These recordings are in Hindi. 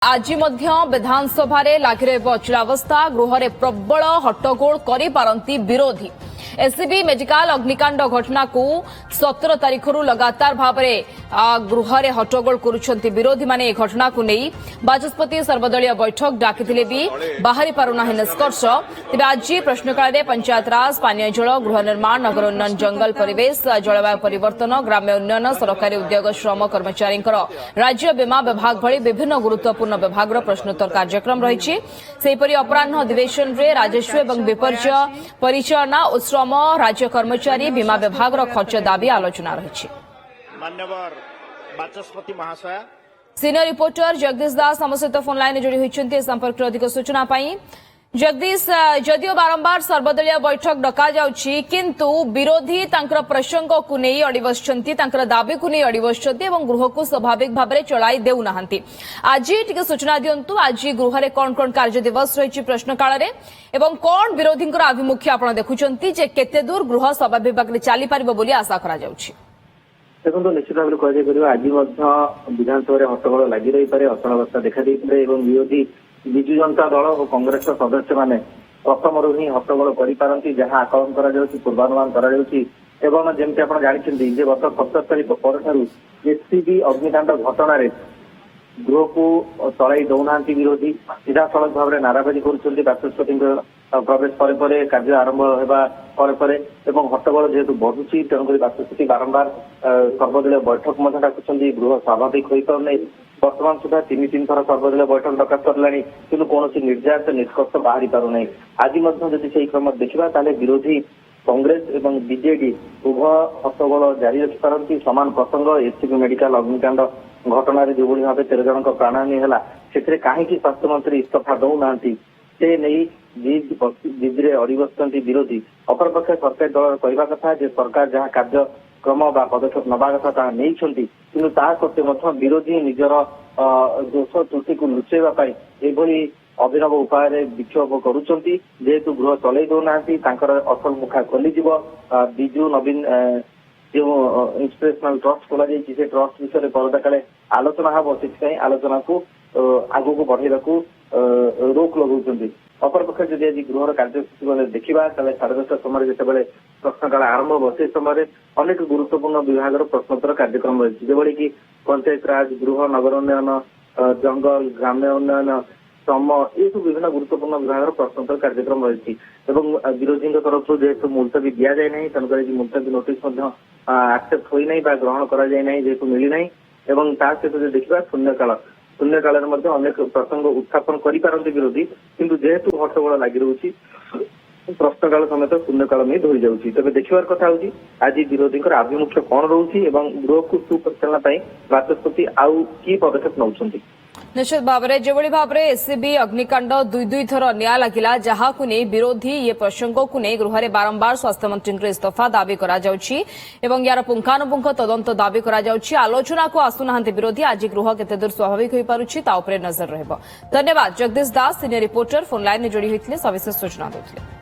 आज विधानसभा लागि अचलावस्था गृह प्रबल हट्टगोल करिपारंती विरोधी एससीबी मेडिकल अग्निकांड घटना को 17 तारीख लगातार भाव में गृह हट्टगोल करुछंती विरोधी माने ए घटना को नहीं बाचस्पति सर्वदलीय बैठक डाकिथिले भी बाहरी पारुना निष्कर्ष तेज आज प्रश्नकाल में पंचायतराज पानीय जल गृह निर्माण नगर उन्नयन जंगल परिवेश जलवायु परिवर्तन ग्राम्य उन्नयन सरकारी उद्योग श्रम कर्मचारी राज्य बीमा विभाग भली विभिन्न गुरुत्वपूर्ण विभाग प्रश्नोत्तर कार्यक्रम रही अपराह अधिवेशन में राजस्व एवं विपर्य परिचालना और श्रम राज्य कर्मचारी बीमा विभाग खर्च दाबी आलोचना रही। मान्यवर बाचस्पति महाशय सीनियर रिपोर्टर जगदीश दास आम सहित फोन लाइन जोड़ी होती संपर्क अधिक सूचना जगदीश जदियो बारंबार सर्वदलीय बैठक डका जाउछि किंतु विरोधी तांकर प्रसंग को नहीं अड़ी बसछंती तांकर दाबी को नहीं अड़ी बसछंती एवं गृह को स्वाभाविक भाव में चलाई देउ नाहंती। आज टिके सूचना दियंतु आज गृह रे कोन कोन कार्य दिवस रहिछि प्रश्नकाल रे एवं कोन विरोधींकर आभिमुख्य आपण देखुछंती जे केते दूर गृह स्वाभाविक भाव में चली पारिबो बोली आशा करा जाउछि। देखो निश्चित भाव में आज विधानसभा हट्टगोल लगी रही पारे अचलावस्था देखा विरोधी विजु जनता दल और कांग्रेस सदस्य मैंने प्रथम ही हट्टगोल करपारती जहां आकलन पूर्वानुमान जमी आप जानते गत 17 तारीख पर एससीबी अग्निकांड घटना गृह को चलाई दौना विरोधी सीधा सड़क भाव में नाराबाजी कर बाचस्पति प्रवेश पर कार्य आरंभ होगा हट्टगोल जेहेतु बढ़ुची तेणुक बाचस्पति बारंबार सर्वदलीय बैठक डाकुं गृह स्वाभाविक हो पार वर्तमान सुधा 3 थर सर्वदलीय बैठक डका सरलानी किंतु कौन निर्यात निष्कर्ष बाहरी पारना आज से क्रम देखा विरोधी कांग्रेस एवं बीजेडी उभय हट्टगोल जारी रखिपारती सामान प्रसंग एससीबी मेडिकल अग्निकांड घटना जो भाव 13 जन प्राणहानि है कहीं स्वास्थ्य मंत्री इस्तीफा दौना से नहीं जिद्रे अड़ी बसुंट विरोधी अपरपक्ष सरकारी दल कहवा कथा सरकार जहां कार्यक्रम बा पदक्षेप नवा कथा नहीं किंतु सत्वे विरोधी निजर दोष त्रुटि को लुचेवाई एभली अभिनव उपाय विक्षोभ करुँच जेहेतु गृह चल दौना असल मुखा खोली विजु नवीन जो इंस्पिरेशनल ट्रस्ट खोल से ट्रस्ट विषय परदा काले आलोचना हम से आलोचना को आगू को बढ़ावा रोक लगे अपरपक्ष जदि आज गृहर कार्यसूची देखा 10:30 समय जिते प्रश्नकाल आरंभ हो से समय अनेक गुरुत्वपूर्ण विभाग प्रश्नोत्तर कार्यक्रम रही जबकि कि पंचायत राज गृह नगर उन्नयन जंगल ग्राम्य उन्नयन श्रम ये सब विभिन्न गुरुत्वपूर्ण विभाग प्रश्नोत्तर कार्यक्रम रही विरोधी तरफ जेहेतु मुलतवी दि जाए ना तेणुक मुलतवी नोटिस आक्सेप्ट होना ग्रहण करेतु मिलना सहित देखा शून्यकाल अनेक प्रसंग उत्थापन करपारती विरोधी किंतु जेहेतु हट्टगोल लगी रही प्रश्नकाल समेत शून्यकाल में धोई जाऊँगी तेज देखिबार कथा होची आज विरोधी आभिमुख्य कौन रोचे गृह को सुपरिचालना बाचस्पति आउ कि पदक्षेप नौछंती। निश्चित भाव में जो भाव में एससीबी अग्निकांड दुई थर निया लगिला जहां को नहीं विरोधी ये प्रसंग को नहीं गृह में बारंबार स्वास्थ्य मंत्री इस्तीफा दाबी यार पुंखानुपुंख तदंत दाबी आलोचना को आसुना विरोधी आज गृह केते दूर स्वाभाविक हो पारे नजर रहिबो। धन्यवाद जगदीश दास सीनियर रिपोर्टर फोन लाइन में जोड़ी होते सविशेष सूचना देते।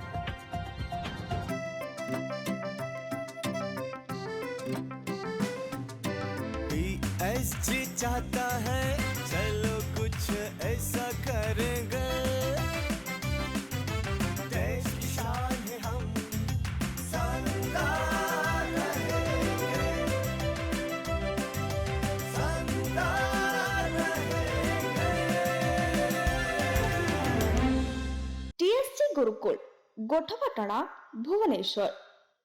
चाहता है चलो कुछ ऐसा करेंगे देश की शान है हम संगार रहेंगे संगार रहेंगे। टीएससी गुरुकुल गोठपाटଣା भुवनेश्वर।